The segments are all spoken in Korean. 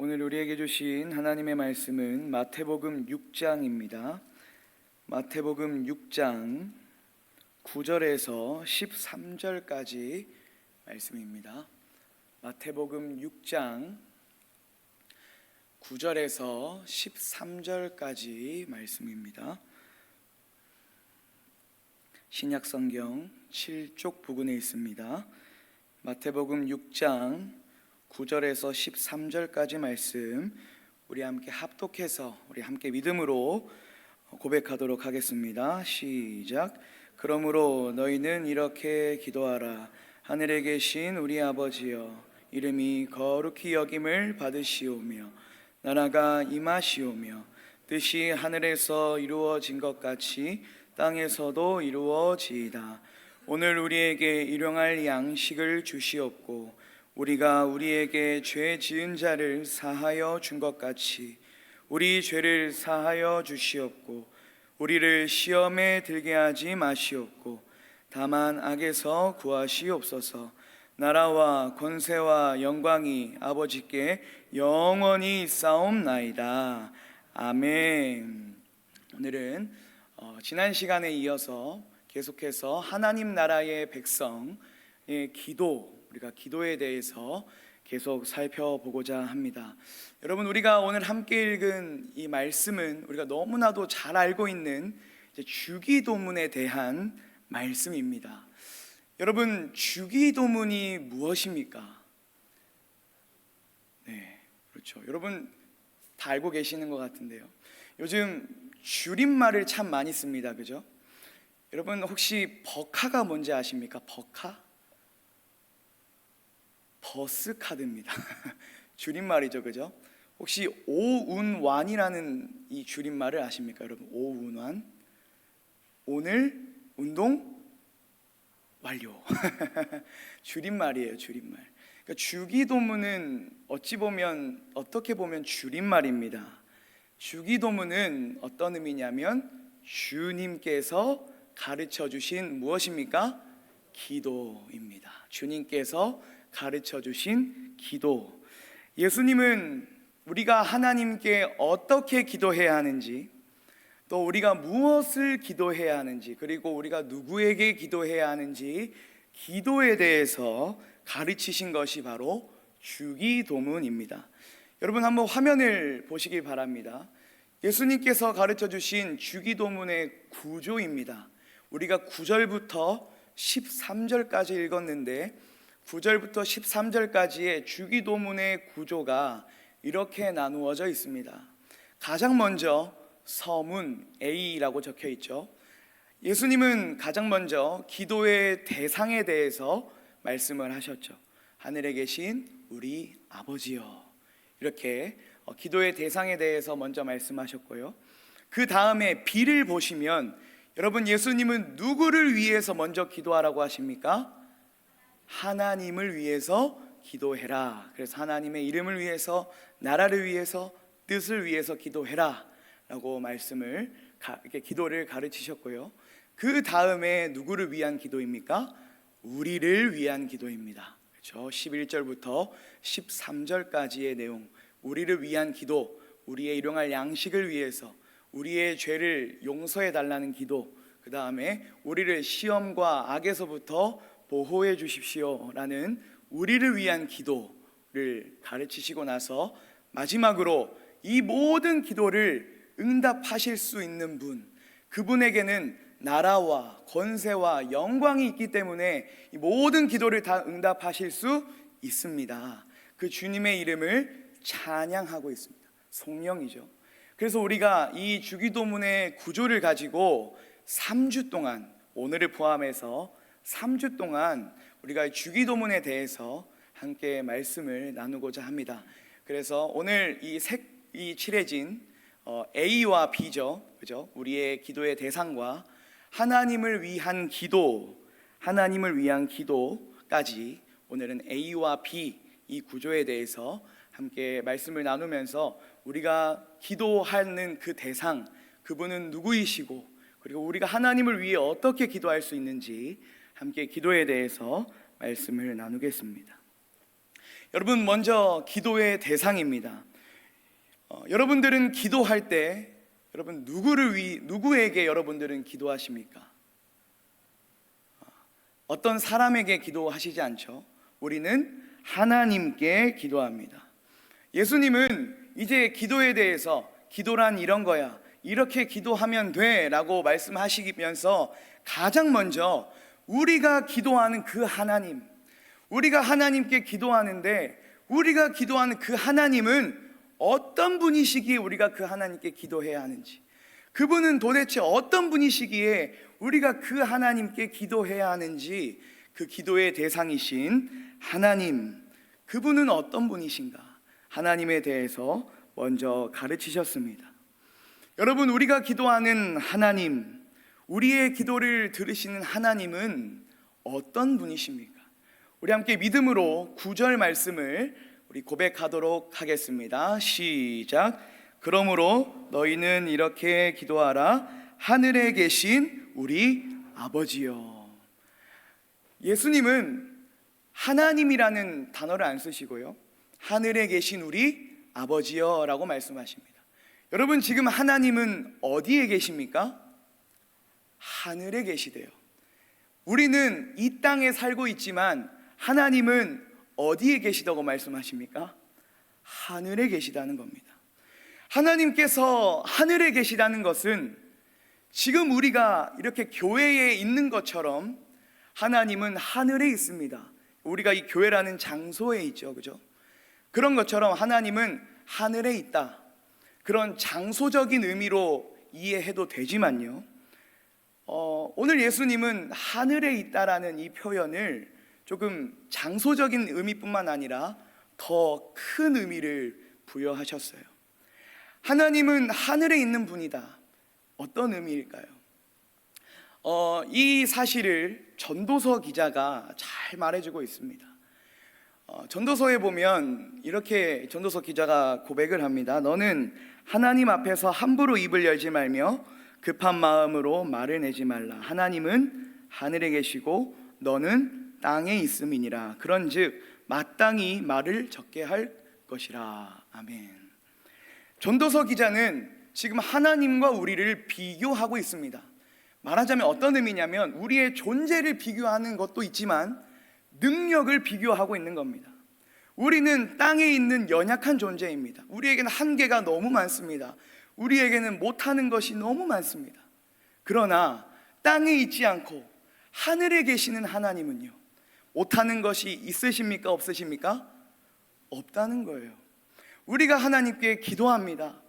오늘 우리에게 주신 하나님의 말씀은 마태복음 6장입니다. 마태복음 6장 9절에서 13절까지 말씀입니다. 마태복음 6장 9절에서 13절까지 말씀입니다. 신약성경 7쪽 부근에 있습니다. 마태복음 6장 9절에서 13절까지 말씀 우리 함께 합독해서 우리 함께 믿음으로 고백하도록 하겠습니다. 시작. 그러므로 너희는 이렇게 기도하라. 하늘에 계신 우리 아버지여, 이름이 거룩히 여김을 받으시오며 나라가 임하시오며 뜻이 하늘에서 이루어진 것 같이 땅에서도 이루어지이다. 오늘 우리에게 일용할 양식을 주시옵고 우리가 우리에게 죄 지은 자를 사하여 준 것 같이 우리 죄를 사하여 주시옵고 우리를 시험에 들게 하지 마시옵고 다만 악에서 구하시옵소서. 나라와 권세와 영광이 아버지께 영원히 있사옵나이다. 아멘. 오늘은 지난 시간에 이어서 계속해서 하나님 나라의 백성의 기도, 우리가 기도에 대해서 계속 살펴보고자 합니다. 여러분, 우리가 오늘 함께 읽은 이 말씀은 우리가 너무나도 잘 알고 있는 주기도문에 대한 말씀입니다. 여러분, 주기도문이 무엇입니까? 네, 그렇죠. 여러분 다 알고 계시는 것 같은데요. 요즘 줄임말을 참 많이 씁니다. 그죠? 여러분 혹시 버카가 뭔지 아십니까? 버카? 버스카드입니다. 줄임말이죠, 그죠? 혹시 오운완이라는 이 줄임말을 아십니까, 여러분? 오운완, 오늘 운동 완료. 줄임말이에요, 줄임말. 그러니까 주기도문은 어떻게 보면 줄임말입니다. 주기도문은 어떤 의미냐면 주님께서 가르쳐 주신 무엇입니까? 기도입니다. 주님께서 가르쳐 주신 기도. 예수님은 우리가 하나님께 어떻게 기도해야 하는지, 또 우리가 무엇을 기도해야 하는지, 그리고 우리가 누구에게 기도해야 하는지 기도에 대해서 가르치신 것이 바로 주기도문입니다. 여러분 한번 화면을 보시기 바랍니다. 예수님께서 가르쳐 주신 주기도문의 구조입니다. 우리가 9절부터 13절까지 읽었는데 9절부터 13절까지의 주기도문의 구조가 이렇게 나누어져 있습니다. 가장 먼저 서문 A라고 적혀 있죠. 예수님은 가장 먼저 기도의 대상에 대해서 말씀을 하셨죠. 하늘에 계신 우리 아버지여, 이렇게 기도의 대상에 대해서 먼저 말씀하셨고요. 그 다음에 B를 보시면 여러분, 예수님은 누구를 위해서 먼저 기도하라고 하십니까? 하나님을 위해서 기도해라. 그래서 하나님의 이름을 위해서, 나라를 위해서, 뜻을 위해서 기도해라 라고 기도를 가르치셨고요. 그 다음에 누구를 위한 기도입니까? 우리를 위한 기도입니다. 그렇죠? 11절부터 13절까지의 내용, 우리를 위한 기도, 우리의 일용할 양식을 위해서, 우리의 죄를 용서해 달라는 기도, 그 다음에 우리를 시험과 악에서부터 보호해 주십시오 라는 우리를 위한 기도를 가르치시고 나서 마지막으로 이 모든 기도를 응답하실 수 있는 분, 그분에게는 나라와 권세와 영광이 있기 때문에 이 모든 기도를 다 응답하실 수 있습니다. 그 주님의 이름을 찬양하고 있습니다. 성령이죠. 그래서 우리가 이 주기도문의 구조를 가지고 3주 동안, 오늘을 포함해서 3주 동안 우리가 주기도문에 대해서 함께 말씀을 나누고자 합니다. 그래서 오늘 이 칠해진 A와 B죠, 그죠? 우리의 기도의 대상과 하나님을 위한 기도까지 오늘은 A와 B 이 구조에 대해서 함께 말씀을 나누면서 우리가 기도하는 그 대상, 그분은 누구이시고, 그리고 우리가 하나님을 위해 어떻게 기도할 수 있는지 함께 기도에 대해서 말씀을 나누겠습니다. 여러분, 먼저 기도의 대상입니다. 여러분들은 기도할 때 여러분 누구에게 여러분들은 기도하십니까? 어떤 사람에게 기도하시지 않죠. 우리는 하나님께 기도합니다. 예수님은 이제 기도에 대해서 기도란 이런 거야, 이렇게 기도하면 돼 라고 말씀하시면서 가장 먼저 우리가 기도하는 그 하나님, 우리가 하나님께 기도하는데 우리가 기도하는 그 하나님은 어떤 분이시기에 우리가 그 하나님께 기도해야 하는지, 그분은 도대체 어떤 분이시기에 우리가 그 하나님께 기도해야 하는지, 그 기도의 대상이신 하나님, 그분은 어떤 분이신가, 하나님에 대해서 먼저 가르치셨습니다. 여러분, 우리가 기도하는 하나님, 우리의 기도를 들으시는 하나님은 어떤 분이십니까? 우리 함께 믿음으로 9절 말씀을 우리 고백하도록 하겠습니다. 시작. 그러므로 너희는 이렇게 기도하라. 하늘에 계신 우리 아버지여. 예수님은 하나님이라는 단어를 안 쓰시고요, 하늘에 계신 우리 아버지여 라고 말씀하십니다. 여러분, 지금 하나님은 어디에 계십니까? 하늘에 계시대요. 우리는 이 땅에 살고 있지만 하나님은 어디에 계시다고 말씀하십니까? 하늘에 계시다는 겁니다. 하나님께서 하늘에 계시다는 것은 지금 우리가 이렇게 교회에 있는 것처럼 하나님은 하늘에 있습니다. 우리가 이 교회라는 장소에 있죠, 그죠? 그런 것처럼 하나님은 하늘에 있다, 그런 장소적인 의미로 이해해도 되지만요, 오늘 예수님은 하늘에 있다라는 이 표현을 조금 장소적인 의미뿐만 아니라 더 큰 의미를 부여하셨어요. 하나님은 하늘에 있는 분이다. 어떤 의미일까요? 이 사실을 전도서 기자가 잘 말해주고 있습니다. 전도서에 보면 이렇게 전도서 기자가 고백을 합니다. 너는 하나님 앞에서 함부로 입을 열지 말며 급한 마음으로 말을 내지 말라. 하나님은 하늘에 계시고 너는 땅에 있음이니라. 그런즉 마땅히 말을 적게 할 것이라. 아멘. 전도서 기자는 지금 하나님과 우리를 비교하고 있습니다. 말하자면 어떤 의미냐면 우리의 존재를 비교하는 것도 있지만 능력을 비교하고 있는 겁니다. 우리는 땅에 있는 연약한 존재입니다. 우리에게는 한계가 너무 많습니다. 우리에게는 못하는 것이 너무 많습니다. 그러나 땅에 있지 않고 하늘에 계시는 하나님은요, 못하는 것이 있으십니까? 없으십니까? 없다는 거예요. 우리가 하나님께 기도합니다.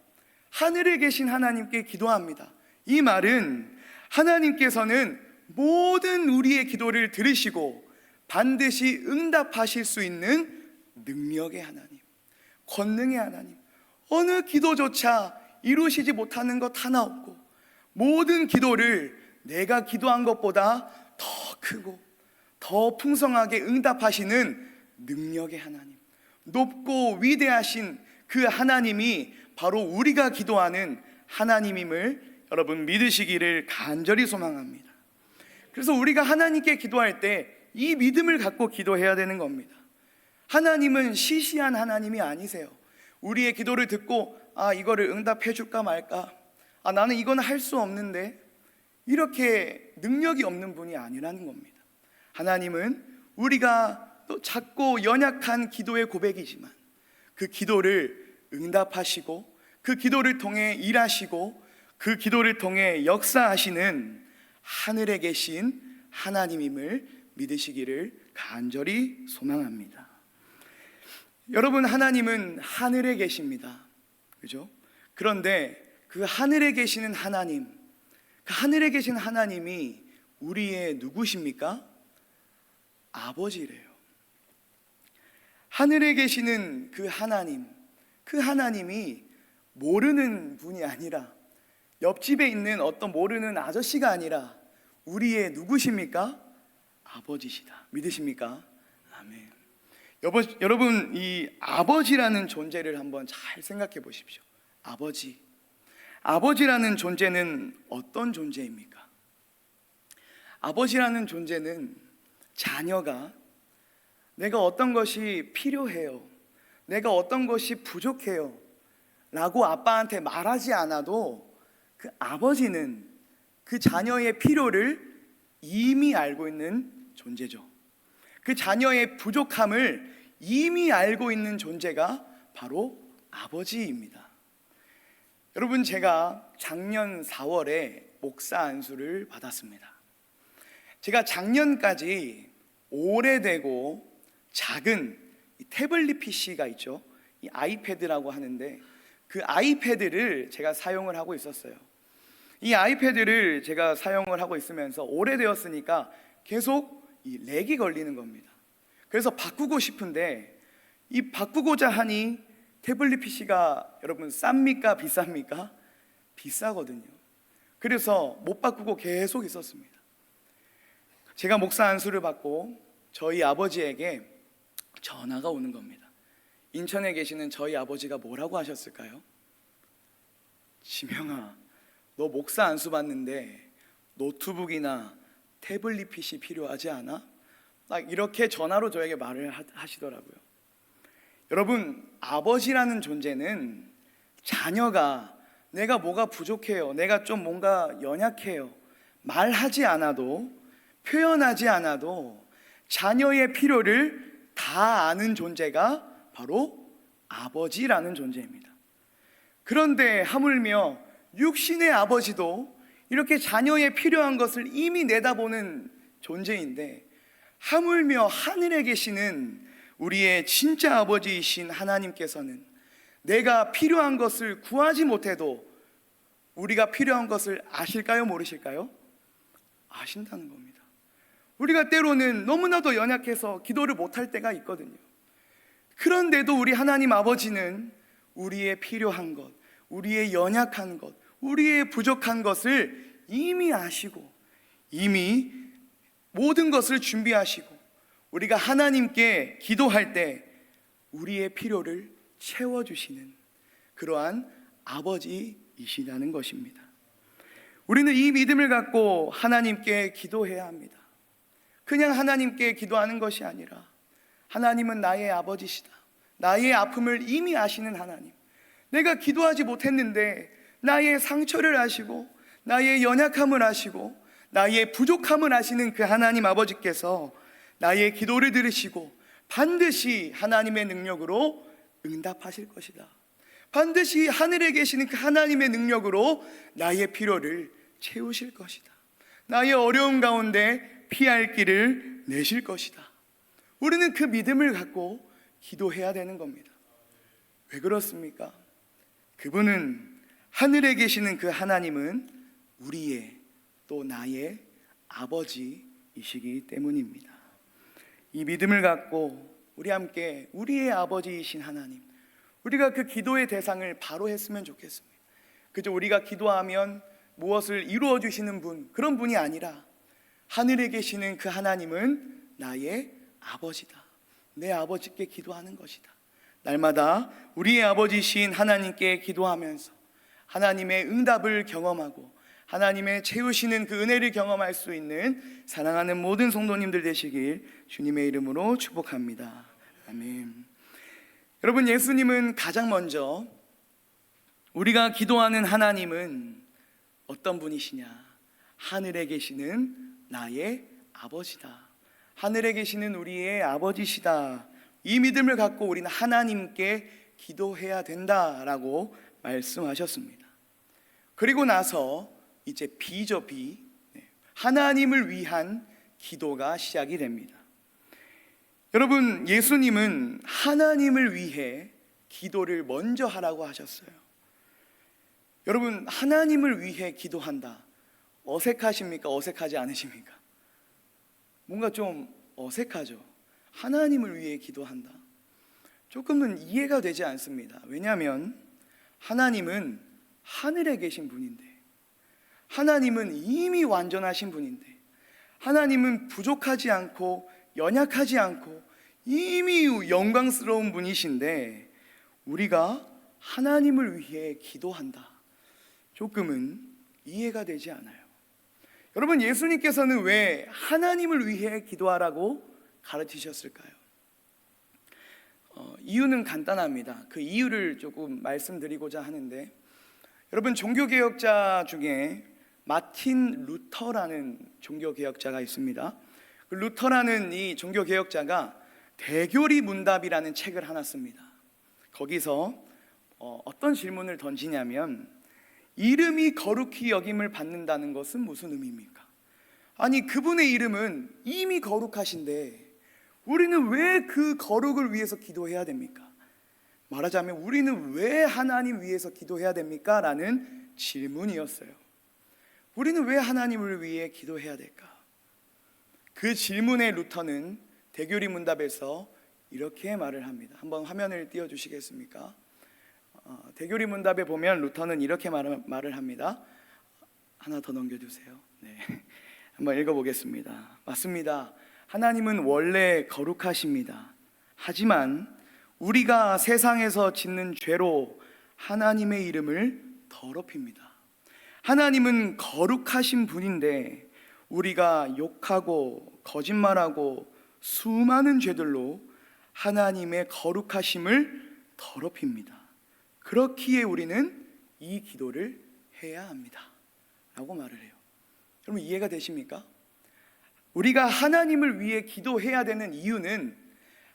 하늘에 계신 하나님께 기도합니다. 이 말은 하나님께서는 모든 우리의 기도를 들으시고 반드시 응답하실 수 있는 능력의 하나님, 권능의 하나님, 어느 기도조차 이루시지 못하는 것 하나 없고 모든 기도를 내가 기도한 것보다 더 크고 더 풍성하게 응답하시는 능력의 하나님, 높고 위대하신 그 하나님이 바로 우리가 기도하는 하나님임을 여러분 믿으시기를 간절히 소망합니다. 그래서 우리가 하나님께 기도할 때 이 믿음을 갖고 기도해야 되는 겁니다. 하나님은 시시한 하나님이 아니세요. 우리의 기도를 듣고 이거를 응답해 줄까 말까, 나는 이건 할 수 없는데, 이렇게 능력이 없는 분이 아니라는 겁니다. 하나님은 우리가 또 작고 연약한 기도의 고백이지만 그 기도를 응답하시고 그 기도를 통해 일하시고 그 기도를 통해 역사하시는 하늘에 계신 하나님임을 믿으시기를 간절히 소망합니다. 여러분, 하나님은 하늘에 계십니다. 그죠? 그런데 그 하늘에 계시는 하나님, 그 하늘에 계신 하나님이 우리의 누구십니까? 아버지래요. 하늘에 계시는 그 하나님, 그 하나님이 모르는 분이 아니라, 옆집에 있는 어떤 모르는 아저씨가 아니라 우리의 누구십니까? 아버지시다. 믿으십니까? 아멘. 여러분, 이 아버지라는 존재를 한번 잘 생각해 보십시오. 아버지라는 존재는 어떤 존재입니까? 아버지라는 존재는 자녀가 내가 어떤 것이 필요해요, 내가 어떤 것이 부족해요 라고 아빠한테 말하지 않아도 그 아버지는 그 자녀의 필요를 이미 알고 있는 존재죠. 그 자녀의 부족함을 이미 알고 있는 존재가 바로 아버지입니다. 여러분, 제가 작년 4월에 목사 안수를 받았습니다. 제가 작년까지 오래되고 작은 태블릿 PC가 있죠. 이 아이패드라고 하는데 그 아이패드를 제가 사용을 하고 있었어요. 이 아이패드를 제가 사용을 하고 있으면서 오래되었으니까 계속 이 렉이 걸리는 겁니다. 그래서 바꾸고 싶은데 이 바꾸고자 하니 태블릿 PC가 여러분 쌉니까 비쌉니까? 비싸거든요. 그래서 못 바꾸고 계속 있었습니다. 제가 목사 안수를 받고 저희 아버지에게 전화가 오는 겁니다. 인천에 계시는 저희 아버지가 뭐라고 하셨을까요? 지명아, 너 목사 안수 받는데 노트북이나 태블릿 PC 필요하지 않아? 딱 이렇게 전화로 저에게 말을 하시더라고요. 여러분, 아버지라는 존재는 자녀가 내가 뭐가 부족해요, 내가 좀 뭔가 연약해요, 말하지 않아도, 표현하지 않아도 자녀의 필요를 다 아는 존재가 바로 아버지라는 존재입니다. 그런데 하물며 육신의 아버지도 이렇게 자녀의 필요한 것을 이미 내다보는 존재인데, 하물며 하늘에 계시는 우리의 진짜 아버지이신 하나님께서는 내가 필요한 것을 구하지 못해도 우리가 필요한 것을 아실까요, 모르실까요? 아신다는 겁니다. 우리가 때로는 너무나도 연약해서 기도를 못할 때가 있거든요. 그런데도 우리 하나님 아버지는 우리의 필요한 것, 우리의 연약한 것, 우리의 부족한 것을 이미 아시고 이미 모든 것을 준비하시고 우리가 하나님께 기도할 때 우리의 필요를 채워주시는 그러한 아버지이시라는 것입니다. 우리는 이 믿음을 갖고 하나님께 기도해야 합니다. 그냥 하나님께 기도하는 것이 아니라 하나님은 나의 아버지시다, 나의 아픔을 이미 아시는 하나님, 내가 기도하지 못했는데 나의 상처를 아시고 나의 연약함을 아시고 나의 부족함을 아시는 그 하나님 아버지께서 나의 기도를 들으시고 반드시 하나님의 능력으로 응답하실 것이다. 반드시 하늘에 계시는 그 하나님의 능력으로 나의 필요를 채우실 것이다. 나의 어려움 가운데 피할 길을 내실 것이다. 우리는 그 믿음을 갖고 기도해야 되는 겁니다. 왜 그렇습니까? 그분은, 하늘에 계시는 그 하나님은 우리의 또 나의 아버지이시기 때문입니다. 이 믿음을 갖고 우리 함께 우리의 아버지이신 하나님, 우리가 그 기도의 대상을 바로 했으면 좋겠습니다. 그저 우리가 기도하면 무엇을 이루어 주시는 분, 그런 분이 아니라 하늘에 계시는 그 하나님은 나의 아버지다, 내 아버지께 기도하는 것이다. 날마다 우리의 아버지신 하나님께 기도하면서 하나님의 응답을 경험하고 하나님의 채우시는 그 은혜를 경험할 수 있는 사랑하는 모든 성도님들 되시길 주님의 이름으로 축복합니다. 아멘. 여러분, 예수님은 가장 먼저 우리가 기도하는 하나님은 어떤 분이시냐? 하늘에 계시는 나의 아버지다, 하늘에 계시는 우리의 아버지시다. 이 믿음을 갖고 우리는 하나님께 기도해야 된다라고 말씀하셨습니다. 그리고 나서 이제 비죠, 비. 하나님을 위한 기도가 시작이 됩니다. 여러분, 예수님은 하나님을 위해 기도를 먼저 하라고 하셨어요. 여러분, 하나님을 위해 기도한다, 어색하십니까? 어색하지 않으십니까? 뭔가 좀 어색하죠. 하나님을 위해 기도한다, 조금은 이해가 되지 않습니다. 왜냐하면 하나님은 하늘에 계신 분인데, 하나님은 이미 완전하신 분인데, 하나님은 부족하지 않고 연약하지 않고 이미 영광스러운 분이신데 우리가 하나님을 위해 기도한다, 조금은 이해가 되지 않아요. 여러분, 예수님께서는 왜 하나님을 위해 기도하라고 가르치셨을까요? 이유는 간단합니다. 그 이유를 조금 말씀드리고자 하는데, 여러분, 종교개혁자 중에 마틴 루터라는 종교개혁자가 있습니다. 그 루터라는 이 종교개혁자가 대교리 문답이라는 책을 하나 씁니다. 거기서 어떤 질문을 던지냐면, 이름이 거룩히 여김을 받는다는 것은 무슨 의미입니까? 아니, 그분의 이름은 이미 거룩하신데 우리는 왜 그 거룩을 위해서 기도해야 됩니까? 말하자면 우리는 왜 하나님 위해서 기도해야 됩니까? 라는 질문이었어요. 우리는 왜 하나님을 위해 기도해야 될까? 그 질문에 루터는 대교리 문답에서 이렇게 말을 합니다. 한번 화면을 띄워주시겠습니까? 대교리 문답에 보면 루터는 이렇게 말을 합니다. 하나 더 넘겨주세요. 네. 한번 읽어보겠습니다. 맞습니다. 하나님은 원래 거룩하십니다. 하지만 우리가 세상에서 짓는 죄로 하나님의 이름을 더럽힙니다. 하나님은 거룩하신 분인데 우리가 욕하고 거짓말하고 수많은 죄들로 하나님의 거룩하심을 더럽힙니다. 그렇기에 우리는 이 기도를 해야 합니다 라고 말을 해요. 여러분, 이해가 되십니까? 우리가 하나님을 위해 기도해야 되는 이유는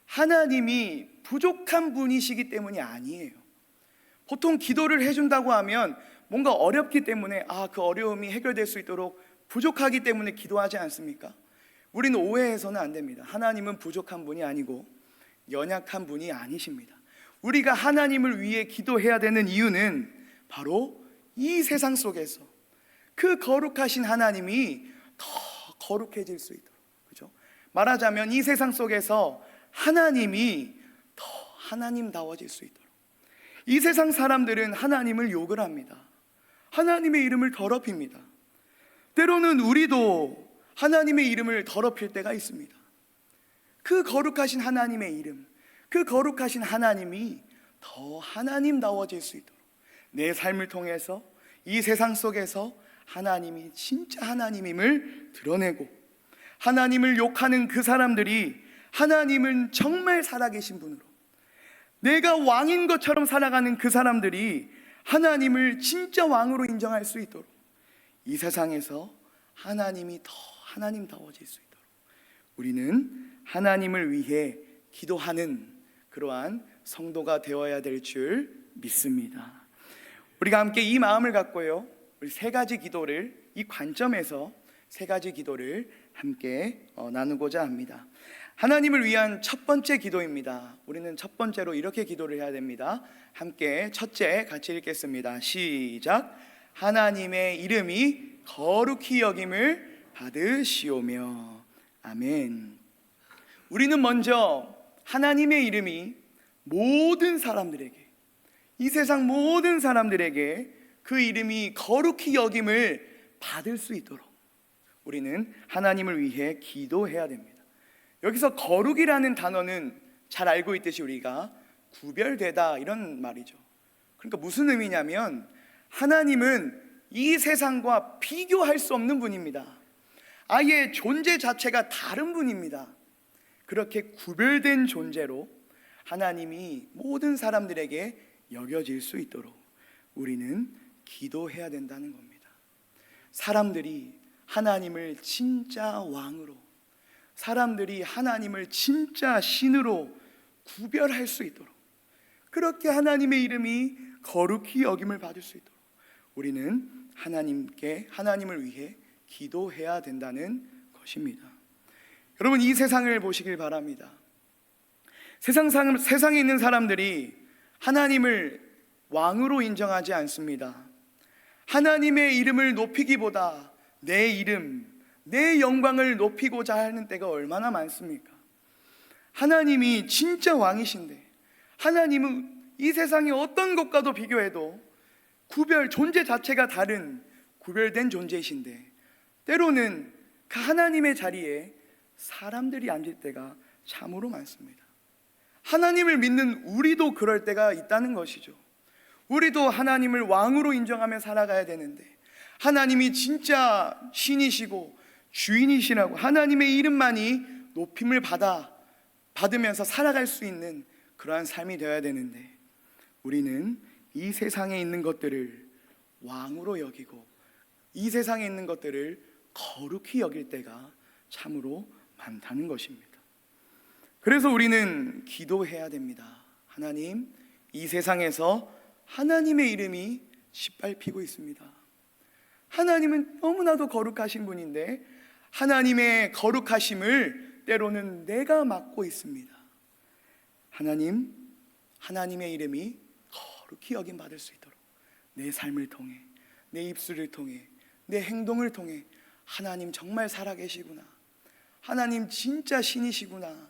하나님이 부족한 분이시기 때문이 아니에요. 보통 기도를 해준다고 하면 뭔가 어렵기 때문에 그 어려움이 해결될 수 있도록 부족하기 때문에 기도하지 않습니까? 우리는 오해해서는 안 됩니다. 하나님은 부족한 분이 아니고 연약한 분이 아니십니다. 우리가 하나님을 위해 기도해야 되는 이유는 바로 이 세상 속에서 그 거룩하신 하나님이 더 거룩해질 수 있도록, 그죠? 말하자면 이 세상 속에서 하나님이 더 하나님다워질 수 있도록. 이 세상 사람들은 하나님을 욕을 합니다. 하나님의 이름을 더럽힙니다. 때로는 우리도 하나님의 이름을 더럽힐 때가 있습니다. 그 거룩하신 하나님의 이름, 그 거룩하신 하나님이 더 하나님다워질 수 있도록 내 삶을 통해서 이 세상 속에서 하나님이 진짜 하나님임을 드러내고, 하나님을 욕하는 그 사람들이 하나님은 정말 살아계신 분으로, 내가 왕인 것처럼 살아가는 그 사람들이 하나님을 진짜 왕으로 인정할 수 있도록 이 세상에서 하나님이 더 하나님다워질 수 있도록 우리는 하나님을 위해 기도하는 그러한 성도가 되어야 될 줄 믿습니다. 우리가 함께 이 마음을 갖고요, 우리 세 가지 기도를, 이 관점에서 세 가지 기도를 함께 나누고자 합니다. 하나님을 위한 첫 번째 기도입니다. 우리는 첫 번째로 이렇게 기도를 해야 됩니다. 함께 첫째 같이 읽겠습니다. 시작. 하나님의 이름이 거룩히 여김을 받으시오며. 아멘. 우리는 먼저 하나님의 이름이 모든 사람들에게, 이 세상 모든 사람들에게 그 이름이 거룩히 여김을 받을 수 있도록 우리는 하나님을 위해 기도해야 됩니다. 여기서 거룩이라는 단어는 잘 알고 있듯이 우리가 구별되다 이런 말이죠. 그러니까 무슨 의미냐면 하나님은 이 세상과 비교할 수 없는 분입니다. 아예 존재 자체가 다른 분입니다. 그렇게 구별된 존재로 하나님이 모든 사람들에게 여겨질 수 있도록 우리는 기도해야 된다는 겁니다. 사람들이 하나님을 진짜 왕으로, 사람들이 하나님을 진짜 신으로 구별할 수 있도록, 그렇게 하나님의 이름이 거룩히 여김을 받을 수 있도록 우리는 하나님을 위해 기도해야 된다는 것입니다. 여러분, 이 세상을 보시길 바랍니다. 세상에 있는 사람들이 하나님을 왕으로 인정하지 않습니다. 하나님의 이름을 높이기보다 내 이름, 내 영광을 높이고자 하는 때가 얼마나 많습니까? 하나님이 진짜 왕이신데, 하나님은 이 세상의 어떤 것과도 비교해도 존재 자체가 다른 구별된 존재이신데, 때로는 그 하나님의 자리에 사람들이 앉을 때가 참으로 많습니다. 하나님을 믿는 우리도 그럴 때가 있다는 것이죠. 우리도 하나님을 왕으로 인정하며 살아가야 되는데, 하나님이 진짜 신이시고 주인이시라고 하나님의 이름만이 높임을 받으면서 살아갈 수 있는 그러한 삶이 되어야 되는데 우리는 이 세상에 있는 것들을 왕으로 여기고 이 세상에 있는 것들을 거룩히 여길 때가 참으로 많다는 것입니다. 그래서 우리는 기도해야 됩니다. 하나님, 이 세상에서 하나님의 이름이 짓밟히고 있습니다. 하나님은 너무나도 거룩하신 분인데 하나님의 거룩하심을 때로는 내가 맡고 있습니다. 하나님, 하나님의 이름이 거룩히 여김받을 수 있도록 내 삶을 통해, 내 입술을 통해, 내 행동을 통해 하나님 정말 살아계시구나, 하나님 진짜 신이시구나,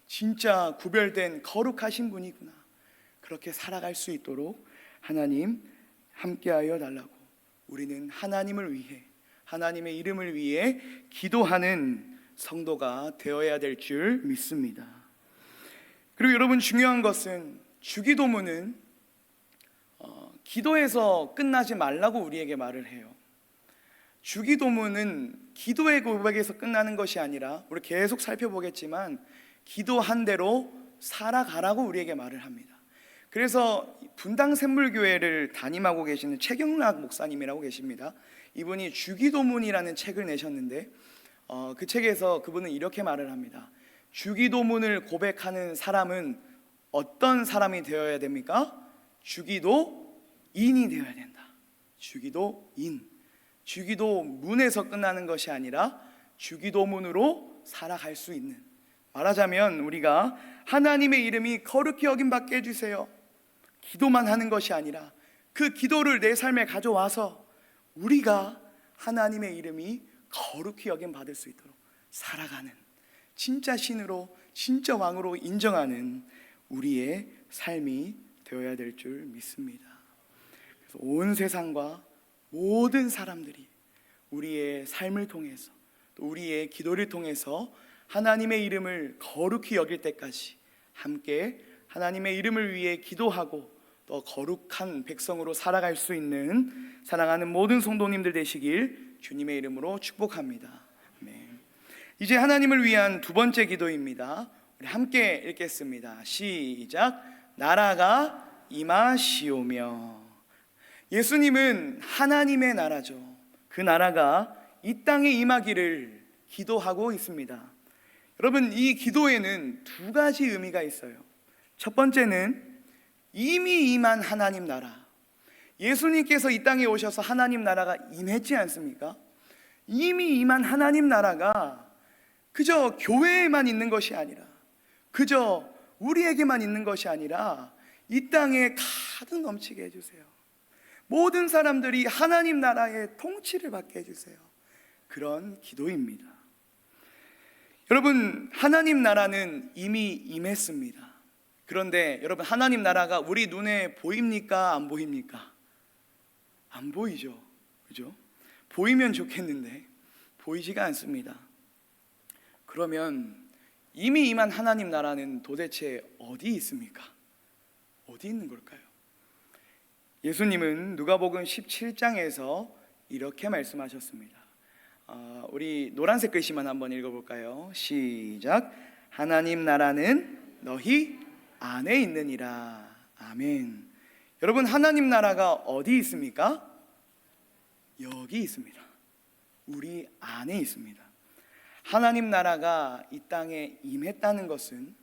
진짜 구별된 거룩하신 분이구나, 그렇게 살아갈 수 있도록 하나님 함께하여 달라고 우리는 하나님을 위해, 하나님의 이름을 위해 기도하는 성도가 되어야 될 줄 믿습니다. 그리고 여러분, 중요한 것은 주기도문은 기도해서 끝나지 말라고 우리에게 말을 해요. 주기도문은 기도의 고백에서 끝나는 것이 아니라, 우리 계속 살펴보겠지만 기도한 대로 살아가라고 우리에게 말을 합니다. 그래서 분당 샘물교회를 담임하고 계시는 최경락 목사님이라고 계십니다. 이분이 주기도문이라는 책을 내셨는데 그 책에서 그분은 이렇게 말을 합니다. 주기도문을 고백하는 사람은 어떤 사람이 되어야 됩니까? 주기도인이 되어야 된다. 주기도인, 주기도문에서 끝나는 것이 아니라 주기도문으로 살아갈 수 있는, 말하자면 우리가 하나님의 이름이 거룩히 여김받게 해주세요, 기도만 하는 것이 아니라 그 기도를 내 삶에 가져와서 우리가 하나님의 이름이 거룩히 여김받을 수 있도록 살아가는, 진짜 신으로, 진짜 왕으로 인정하는 우리의 삶이 되어야 될 줄 믿습니다. 그래서 온 세상과 모든 사람들이 우리의 삶을 통해서, 또 우리의 기도를 통해서 하나님의 이름을 거룩히 여길 때까지 함께 하나님의 이름을 위해 기도하고 또 거룩한 백성으로 살아갈 수 있는 사랑하는 모든 성도님들 되시길 주님의 이름으로 축복합니다. 아멘. 이제 하나님을 위한 두 번째 기도입니다. 우리 함께 읽겠습니다. 시작. 나라가 임하시오며. 예수님은 하나님의 나라죠. 그 나라가 이 땅에 임하기를 기도하고 있습니다. 여러분, 이 기도에는 두 가지 의미가 있어요. 첫 번째는 이미 임한 하나님 나라, 예수님께서 이 땅에 오셔서 하나님 나라가 임했지 않습니까? 이미 임한 하나님 나라가 그저 교회에만 있는 것이 아니라, 그저 우리에게만 있는 것이 아니라 이 땅에 가득 넘치게 해주세요. 모든 사람들이 하나님 나라의 통치를 받게 해주세요. 그런 기도입니다. 여러분, 하나님 나라는 이미 임했습니다. 그런데 여러분, 하나님 나라가 우리 눈에 보입니까? 안 보입니까? 안 보이죠. 그죠? 보이면 좋겠는데 보이지가 않습니다. 그러면 이미 임한 하나님 나라는 도대체 어디 있습니까? 어디 있는 걸까요? 예수님은 누가복음 17장에서 이렇게 말씀하셨습니다. 우리 노란색 글씨만 한번 읽어볼까요? 시작. 하나님 나라는 너희 안에 있느니라. 아멘. 여러분, 하나님 나라가 어디 있습니까? 여기 있습니다. 우리 안에 있습니다. 하나님 나라가 이 땅에 임했다는 것은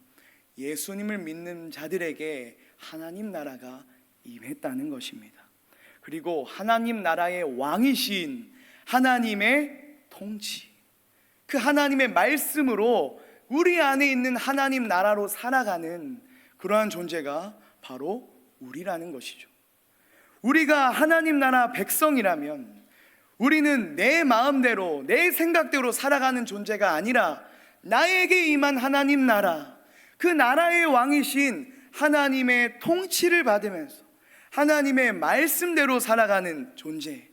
예수님을 믿는 자들에게 하나님 나라가 임했다는 것입니다. 그리고 하나님 나라의 왕이신 하나님의 통치, 그 하나님의 말씀으로 우리 안에 있는 하나님 나라로 살아가는 그러한 존재가 바로 우리라는 것이죠. 우리가 하나님 나라 백성이라면 우리는 내 마음대로, 내 생각대로 살아가는 존재가 아니라 나에게 임한 하나님 나라, 그 나라의 왕이신 하나님의 통치를 받으면서 하나님의 말씀대로 살아가는 존재,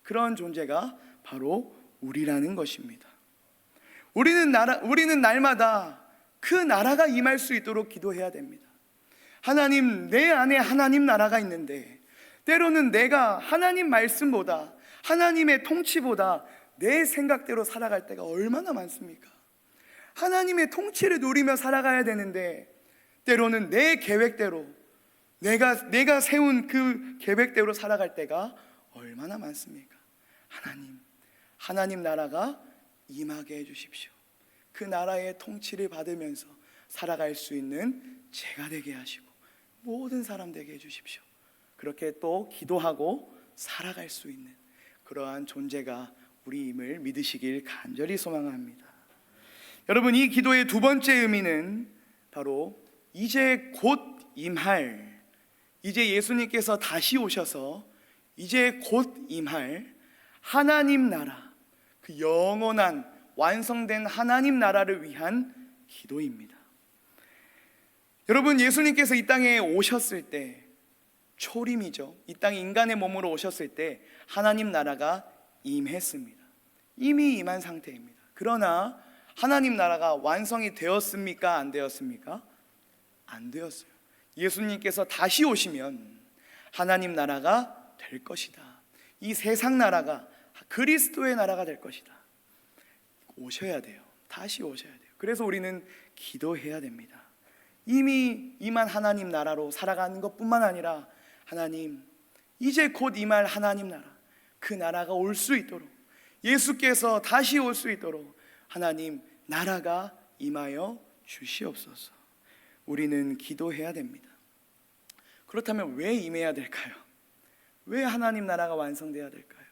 그런 존재가 바로 우리라는 것입니다. 우리는 날마다 그 나라가 임할 수 있도록 기도해야 됩니다. 하나님, 내 안에 하나님 나라가 있는데 때로는 내가 하나님 말씀보다, 하나님의 통치보다 내 생각대로 살아갈 때가 얼마나 많습니까? 하나님의 통치를 누리며 살아가야 되는데 때로는 내 계획대로, 내가 세운 그 계획대로 살아갈 때가 얼마나 많습니까? 하나님 나라가 임하게 해주십시오. 그 나라의 통치를 받으면서 살아갈 수 있는 제가 되게 하시고 모든 사람 되게 해주십시오. 그렇게 또 기도하고 살아갈 수 있는 그러한 존재가 우리임을 믿으시길 간절히 소망합니다. 여러분, 이 기도의 두 번째 의미는 바로 이제 곧 임할, 이제 예수님께서 다시 오셔서 이제 곧 임할 하나님 나라, 그 영원한 완성된 하나님 나라를 위한 기도입니다. 여러분, 예수님께서 이 땅에 오셨을 때, 초림이죠. 이 땅에 인간의 몸으로 오셨을 때 하나님 나라가 임했습니다. 이미 임한 상태입니다. 그러나 하나님 나라가 완성이 되었습니까? 안 되었습니까? 안 되었어요. 예수님께서 다시 오시면 하나님 나라가 될 것이다. 이 세상 나라가 그리스도의 나라가 될 것이다. 오셔야 돼요. 다시 오셔야 돼요. 그래서 우리는 기도해야 됩니다. 이미 임한 하나님 나라로 살아가는 것뿐만 아니라 하나님, 이제 곧 임할 하나님 나라, 그 나라가 올 수 있도록, 예수께서 다시 올 수 있도록 하나님 나라가 임하여 주시옵소서. 우리는 기도해야 됩니다. 그렇다면 왜 임해야 될까요? 왜 하나님 나라가 완성돼야 될까요?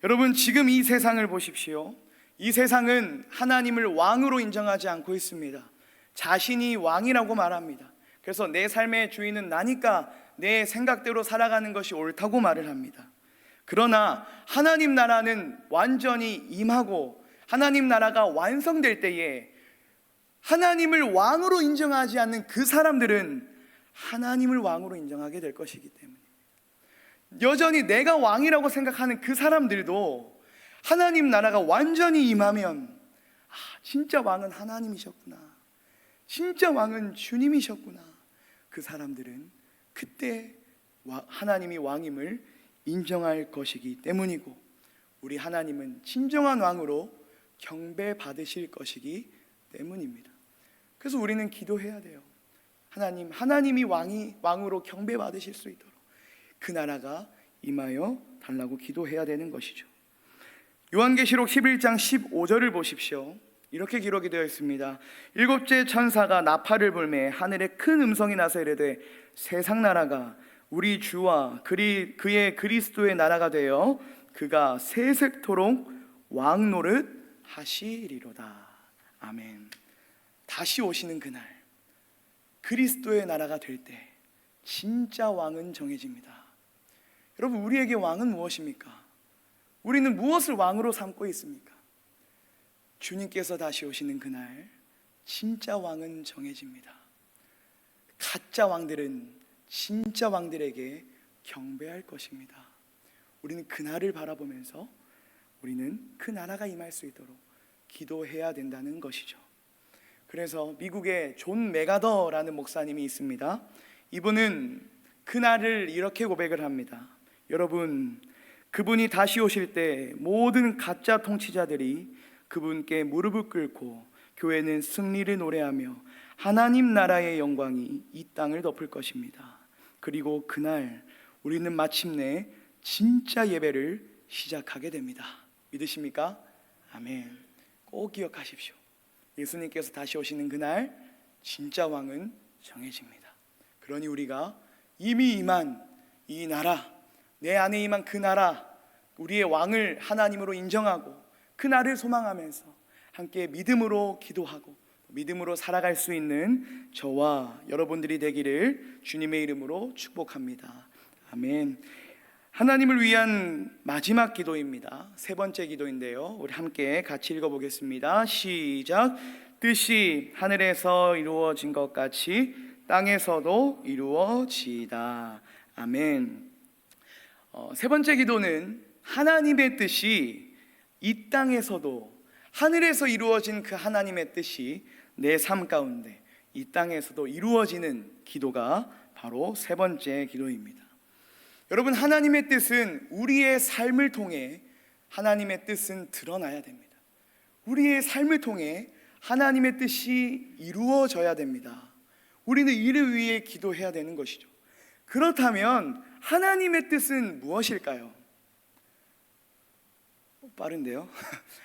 여러분, 지금 이 세상을 보십시오. 이 세상은 하나님을 왕으로 인정하지 않고 있습니다. 자신이 왕이라고 말합니다. 그래서 내 삶의 주인은 나니까 내 생각대로 살아가는 것이 옳다고 말을 합니다. 그러나 하나님 나라는 완전히 임하고 하나님 나라가 완성될 때에 하나님을 왕으로 인정하지 않는 그 사람들은 하나님을 왕으로 인정하게 될 것이기 때문에, 여전히 내가 왕이라고 생각하는 그 사람들도 하나님 나라가 완전히 임하면 진짜 왕은 하나님이셨구나, 진짜 왕은 주님이셨구나, 그 사람들은 그때 하나님이 왕임을 인정할 것이기 때문이고, 우리 하나님은 진정한 왕으로 경배받으실 것이기 때문입니다. 그래서 우리는 기도해야 돼요. 하나님이 왕으로 경배받으실 수 있도록 그 나라가 임하여 달라고 기도해야 되는 것이죠. 요한계시록 11장 15절을 보십시오. 이렇게 기록이 되어 있습니다. 일곱째 천사가 나팔을 불매 하늘에 큰 음성이 나서 이르되 세상 나라가 우리 주와 그의 그리스도의 나라가 되어 그가 세세토록 왕 노릇 하시리로다. 아멘. 다시 오시는 그날, 그리스도의 나라가 될 때 진짜 왕은 정해집니다. 여러분, 우리에게 왕은 무엇입니까? 우리는 무엇을 왕으로 삼고 있습니까? 주님께서 다시 오시는 그날 진짜 왕은 정해집니다. 가짜 왕들은 진짜 왕들에게 경배할 것입니다. 우리는 그날을 바라보면서 우리는 그 나라가 임할 수 있도록 기도해야 된다는 것이죠. 그래서 미국의 존 메가더라는 목사님이 있습니다. 이분은 그날을 이렇게 고백을 합니다. 여러분, 그분이 다시 오실 때 모든 가짜 통치자들이 그분께 무릎을 꿇고 교회는 승리를 노래하며 하나님 나라의 영광이 이 땅을 덮을 것입니다. 그리고 그날 우리는 마침내 진짜 예배를 시작하게 됩니다. 믿으십니까? 아멘. 꼭 기억하십시오. 예수님께서 다시 오시는 그날 진짜 왕은 정해집니다. 그러니 우리가 이미 임한 이 나라, 내 안에 임한 그 나라, 우리의 왕을 하나님으로 인정하고 그 날을 소망하면서 함께 믿음으로 기도하고 믿음으로 살아갈 수 있는 저와 여러분들이 되기를 주님의 이름으로 축복합니다. 아멘. 하나님을 위한 마지막 기도입니다. 세 번째 기도인데요, 우리 함께 같이 읽어보겠습니다. 시작. 뜻이 하늘에서 이루어진 것 같이 땅에서도 이루어지이다. 아멘. 세 번째 기도는 하나님의 뜻이 이 땅에서도, 하늘에서 이루어진 그 하나님의 뜻이 내 삶 가운데 이 땅에서도 이루어지는 기도가 바로 세 번째 기도입니다. 여러분, 하나님의 뜻은 우리의 삶을 통해 하나님의 뜻은 드러나야 됩니다. 우리의 삶을 통해 하나님의 뜻이 이루어져야 됩니다. 우리는 이를 위해 기도해야 되는 것이죠. 그렇다면 하나님의 뜻은 무엇일까요? 빠른데요?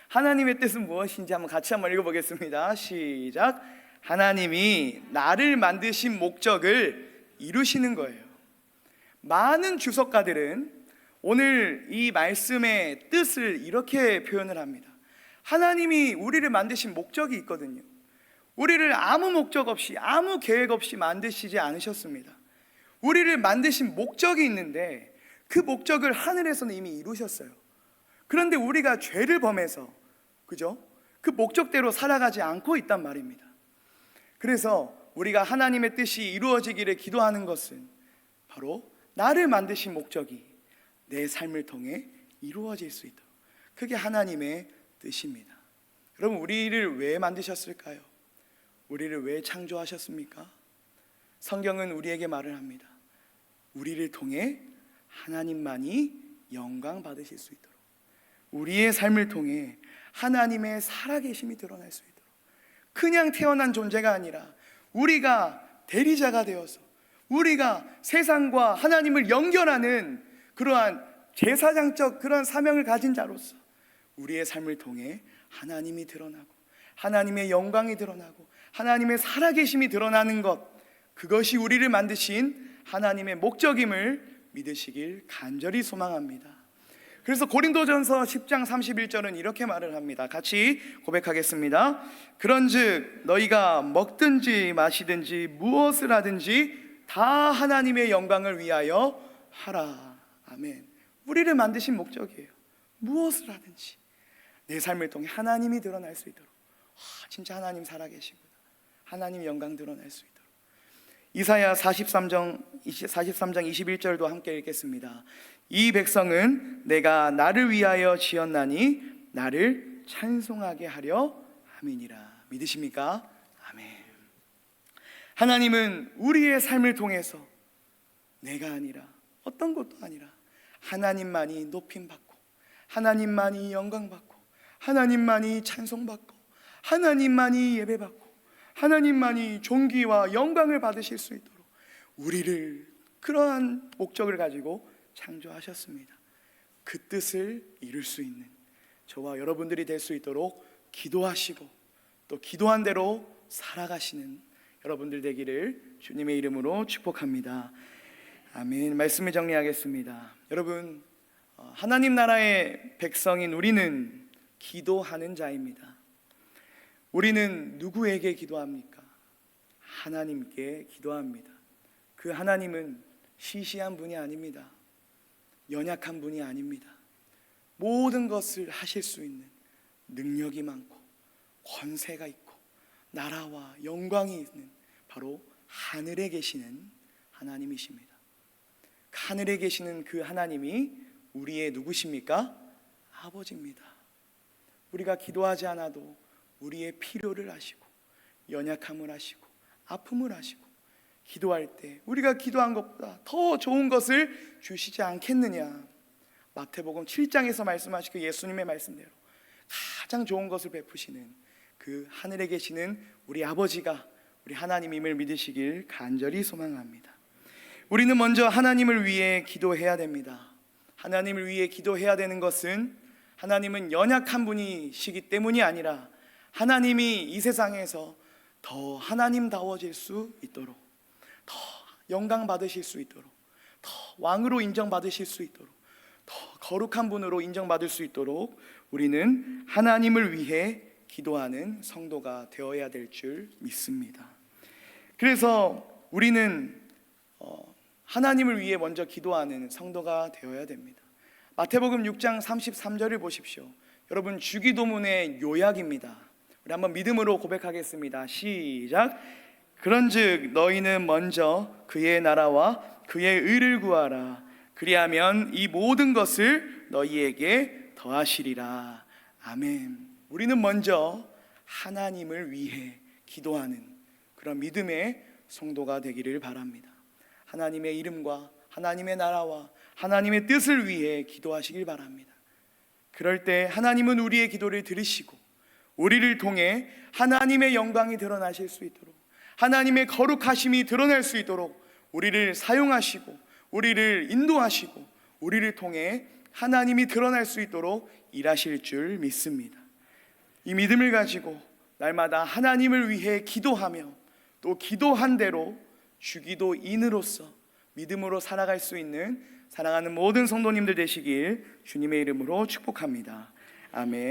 하나님의 뜻은 무엇인지 같이 한번 읽어보겠습니다. 시작. 하나님이 나를 만드신 목적을 이루시는 거예요. 많은 주석가들은 오늘 이 말씀의 뜻을 이렇게 표현을 합니다. 하나님이 우리를 만드신 목적이 있거든요. 우리를 아무 목적 없이, 아무 계획 없이 만드시지 않으셨습니다. 우리를 만드신 목적이 있는데 그 목적을 하늘에서는 이미 이루셨어요. 그런데 우리가 죄를 범해서, 그죠? 그 목적대로 살아가지 않고 있단 말입니다. 그래서 우리가 하나님의 뜻이 이루어지기를 기도하는 것은 바로 나를 만드신 목적이 내 삶을 통해 이루어질 수 있도록, 그게 하나님의 뜻입니다. 여러분, 우리를 왜 만드셨을까요? 우리를 왜 창조하셨습니까? 성경은 우리에게 말을 합니다. 우리를 통해 하나님만이 영광 받으실 수 있도록, 우리의 삶을 통해 하나님의 살아계심이 드러날 수 있도록, 그냥 태어난 존재가 아니라 우리가 대리자가 되어서 우리가 세상과 하나님을 연결하는 그러한 제사장적 그런 사명을 가진 자로서 우리의 삶을 통해 하나님이 드러나고 하나님의 영광이 드러나고 하나님의 살아계심이 드러나는 것, 그것이 우리를 만드신 하나님의 목적임을 믿으시길 간절히 소망합니다. 그래서 고린도전서 10장 31절은 이렇게 말을 합니다. 같이 고백하겠습니다. 그런즉 너희가 먹든지 마시든지 무엇을 하든지 다 하나님의 영광을 위하여 하라. 아멘. 우리를 만드신 목적이에요. 무엇을 하든지 내 삶을 통해 하나님이 드러날 수 있도록, 진짜 하나님 살아계시구나, 하나님 영광 드러날 수 있도록. 이사야 43장 21절도 함께 읽겠습니다. 이 백성은 내가 나를 위하여 지었나니 나를 찬송하게 하려 함이니라. 믿으십니까? 아멘. 하나님은 우리의 삶을 통해서 내가 아니라, 어떤 것도 아니라 하나님만이 높임받고 하나님만이 영광받고 하나님만이 찬송받고 하나님만이 예배받고 하나님만이 존귀와 영광을 받으실 수 있도록 우리를 그러한 목적을 가지고 창조하셨습니다. 그 뜻을 이룰 수 있는 저와 여러분들이 될 수 있도록 기도하시고 또 기도한 대로 살아가시는 여러분들 되기를 주님의 이름으로 축복합니다. 아멘. 말씀을 정리하겠습니다. 여러분, 하나님 나라의 백성인 우리는 기도하는 자입니다. 우리는 누구에게 기도합니까? 하나님께 기도합니다. 그 하나님은 시시한 분이 아닙니다. 연약한 분이 아닙니다. 모든 것을 하실 수 있는 능력이 많고 권세가 있고 나라와 영광이 있는 바로 하늘에 계시는 하나님이십니다. 하늘에 계시는 그 하나님이 우리의 누구십니까? 아버지입니다. 우리가 기도하지 않아도 우리의 필요를 아시고 연약함을 아시고 아픔을 아시고 기도할 때 우리가 기도한 것보다 더 좋은 것을 주시지 않겠느냐. 마태복음 7장에서 말씀하신 그 예수님의 말씀대로 가장 좋은 것을 베푸시는 그 하늘에 계시는 우리 아버지가 우리 하나님임을 믿으시길 간절히 소망합니다. 우리는 먼저 하나님을 위해 기도해야 됩니다. 하나님을 위해 기도해야 되는 것은 하나님은 연약한 분이시기 때문이 아니라 하나님이 이 세상에서 더 하나님다워질 수 있도록, 더 영광 받으실 수 있도록, 더 왕으로 인정받으실 수 있도록, 더 거룩한 분으로 인정받을 수 있도록 우리는 하나님을 위해 기도하는 성도가 되어야 될 줄 믿습니다. 그래서 우리는 하나님을 위해 먼저 기도하는 성도가 되어야 됩니다. 마태복음 6장 33절을 보십시오. 여러분, 주기도문의 요약입니다. 우리 한번 믿음으로 고백하겠습니다. 시작. 그런즉 너희는 먼저 그의 나라와 그의 의를 구하라. 그리하면 이 모든 것을 너희에게 더하시리라. 아멘. 우리는 먼저 하나님을 위해 기도하는 그런 믿음의 성도가 되기를 바랍니다. 하나님의 이름과 하나님의 나라와 하나님의 뜻을 위해 기도하시길 바랍니다. 그럴 때 하나님은 우리의 기도를 들으시고 우리를 통해 하나님의 영광이 드러나실 수 있도록, 하나님의 거룩하심이 드러날 수 있도록 우리를 사용하시고 우리를 인도하시고 우리를 통해 하나님이 드러날 수 있도록 일하실 줄 믿습니다. 이 믿음을 가지고 날마다 하나님을 위해 기도하며 또 기도한 대로 주기도인으로서 믿음으로 살아갈 수 있는 사랑하는 모든 성도님들 되시길 주님의 이름으로 축복합니다. 아멘.